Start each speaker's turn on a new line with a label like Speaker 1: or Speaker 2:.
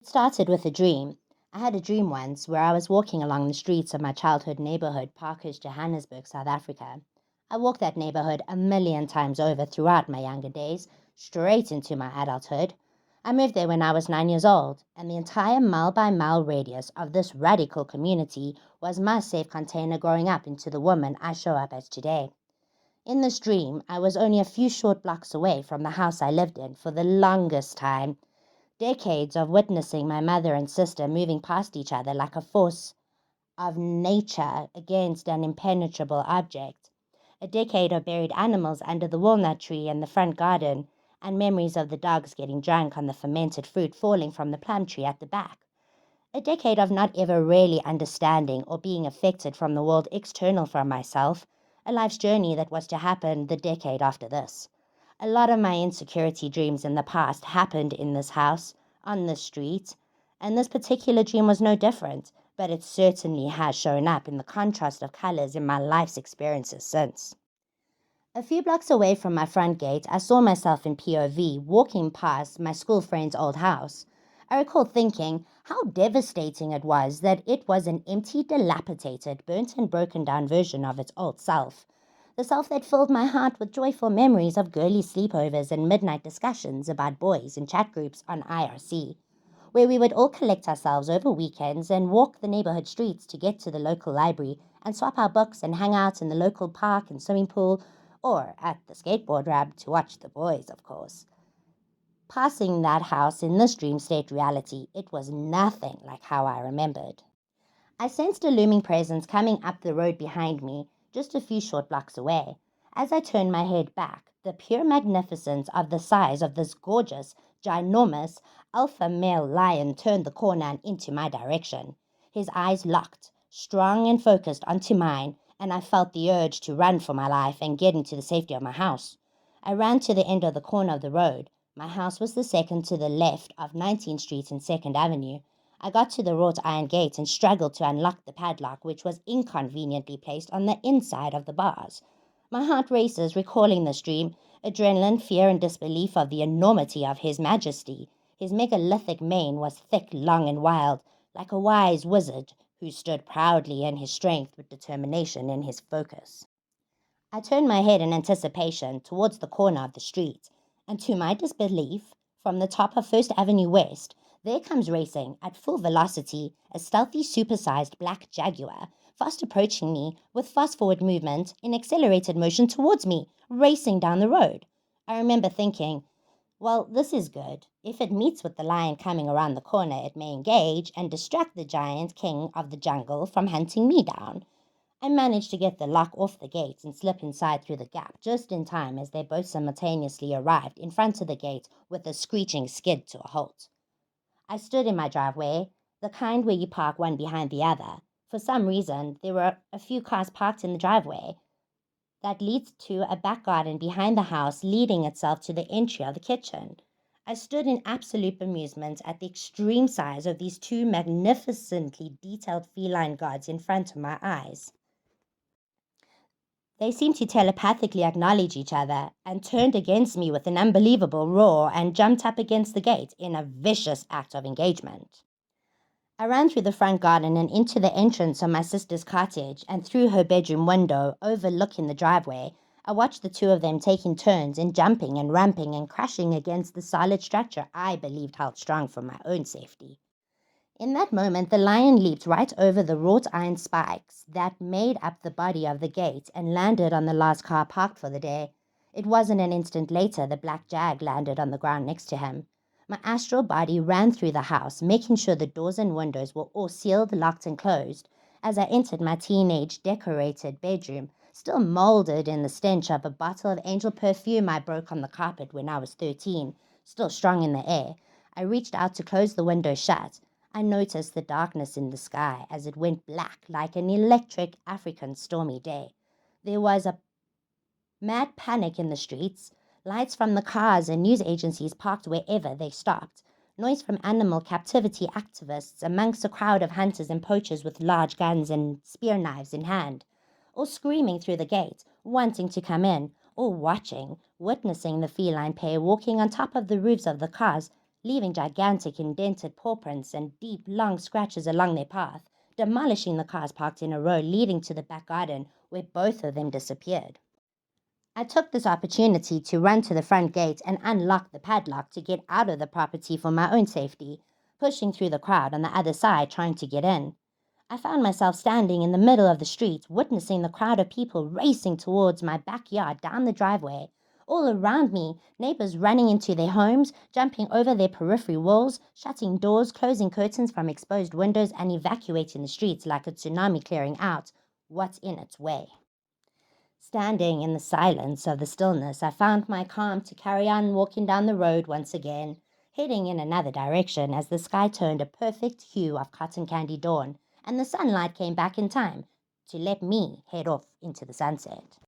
Speaker 1: started with a dream. I had a dream once where I was walking along the streets of my childhood neighborhood, Parkhurst, Johannesburg, South Africa. I walked that neighborhood a million times over throughout my younger days, straight into my adulthood. I moved there when I was 9 years old, and the entire mile by mile radius of this radical community was my safe container growing up into the woman I show up as today. In this dream, I was only a few short blocks away from the house I lived in for the longest time. Decades of witnessing my mother and sister moving past each other like a force of nature against an impenetrable object. A decade of buried animals under the walnut tree in the front garden, and memories of the dogs getting drunk on the fermented fruit falling from the plum tree at the back. A decade of not ever really understanding or being affected from the world external from myself, a life's journey that was to happen the decade after this. A lot of my insecurity dreams in the past happened in this house, on this street, and this particular dream was no different, but it certainly has shown up in the contrast of colors in my life's experiences since. A few blocks away from my front gate, I saw myself in POV walking past my school friend's old house. I recall thinking how devastating it was that it was an empty, dilapidated, burnt and broken down version of its old self. The self that filled my heart with joyful memories of girly sleepovers and midnight discussions about boys in chat groups on IRC, where we would all collect ourselves over weekends and walk the neighborhood streets to get to the local library and swap our books and hang out in the local park and swimming pool or at the skateboard ramp to watch the boys, of course. Passing that house in this dream state reality, it was nothing like how I remembered. I sensed a looming presence coming up the road behind me, just a few short blocks away. As I turned my head back, the pure magnificence of the size of this gorgeous, ginormous, alpha male lion turned the corner and into my direction. His eyes locked, strong and focused onto mine, and I felt the urge to run for my life and get into the safety of my house. I ran to the end of the corner of the road. My house was the second to the left of 19th Street and 2nd Avenue. I got to the wrought iron gate and struggled to unlock the padlock, which was inconveniently placed on the inside of the bars. My heart races, recalling this dream, adrenaline, fear, and disbelief of the enormity of His Majesty. His megalithic mane was thick, long, and wild, like a wise wizard who stood proudly in his strength with determination in his focus. I turned my head in anticipation towards the corner of the street, and to my disbelief, from the top of First Avenue West, there comes racing at full velocity a stealthy supersized black Jaguar, fast approaching me with fast-forward movement in accelerated motion towards me, racing down the road. I remember thinking, well, this is good. If it meets with the lion coming around the corner, it may engage and distract the giant king of the jungle from hunting me down. I managed to get the lock off the gate and slip inside through the gap just in time as they both simultaneously arrived in front of the gate with a screeching skid to a halt. I stood in my driveway, the kind where you park one behind the other. For some reason, there were a few cars parked in the driveway that leads to a back garden behind the house leading itself to the entry of the kitchen. I stood in absolute bemusement at the extreme size of these two magnificently detailed feline gods in front of my eyes. They seemed to telepathically acknowledge each other and turned against me with an unbelievable roar and jumped up against the gate in a vicious act of engagement. I ran through the front garden and into the entrance of my sister's cottage, and through her bedroom window overlooking the driveway, I watched the two of them taking turns in jumping and ramping and crashing against the solid structure I believed held strong for my own safety. In that moment, the lion leaped right over the wrought iron spikes that made up the body of the gate and landed on the last car parked for the day. It wasn't an instant later the black Jag landed on the ground next to him. My astral body ran through the house, making sure the doors and windows were all sealed, locked, and closed. As I entered my teenage decorated bedroom, still molded in the stench of a bottle of angel perfume I broke on the carpet when I was 13, still strong in the air, I reached out to close the window shut. I noticed the darkness in the sky as it went black like an electric African stormy day. There was a mad panic in the streets, lights from the cars and news agencies parked wherever they stopped, noise from animal captivity activists amongst a crowd of hunters and poachers with large guns and spear knives in hand, all screaming through the gate, wanting to come in, or watching, witnessing the feline pair walking on top of the roofs of the cars leaving gigantic indented paw prints and deep, long scratches along their path, demolishing the cars parked in a row leading to the back garden where both of them disappeared. I took this opportunity to run to the front gate and unlock the padlock to get out of the property for my own safety, pushing through the crowd on the other side trying to get in. I found myself standing in the middle of the street, witnessing the crowd of people racing towards my backyard down the driveway. All around me, neighbors running into their homes, jumping over their periphery walls, shutting doors, closing curtains from exposed windows, and evacuating the streets like a tsunami clearing out what's in its way. Standing in the silence of the stillness, I found my calm to carry on walking down the road once again, heading in another direction as the sky turned a perfect hue of cotton candy dawn and the sunlight came back in time to let me head off into the sunset.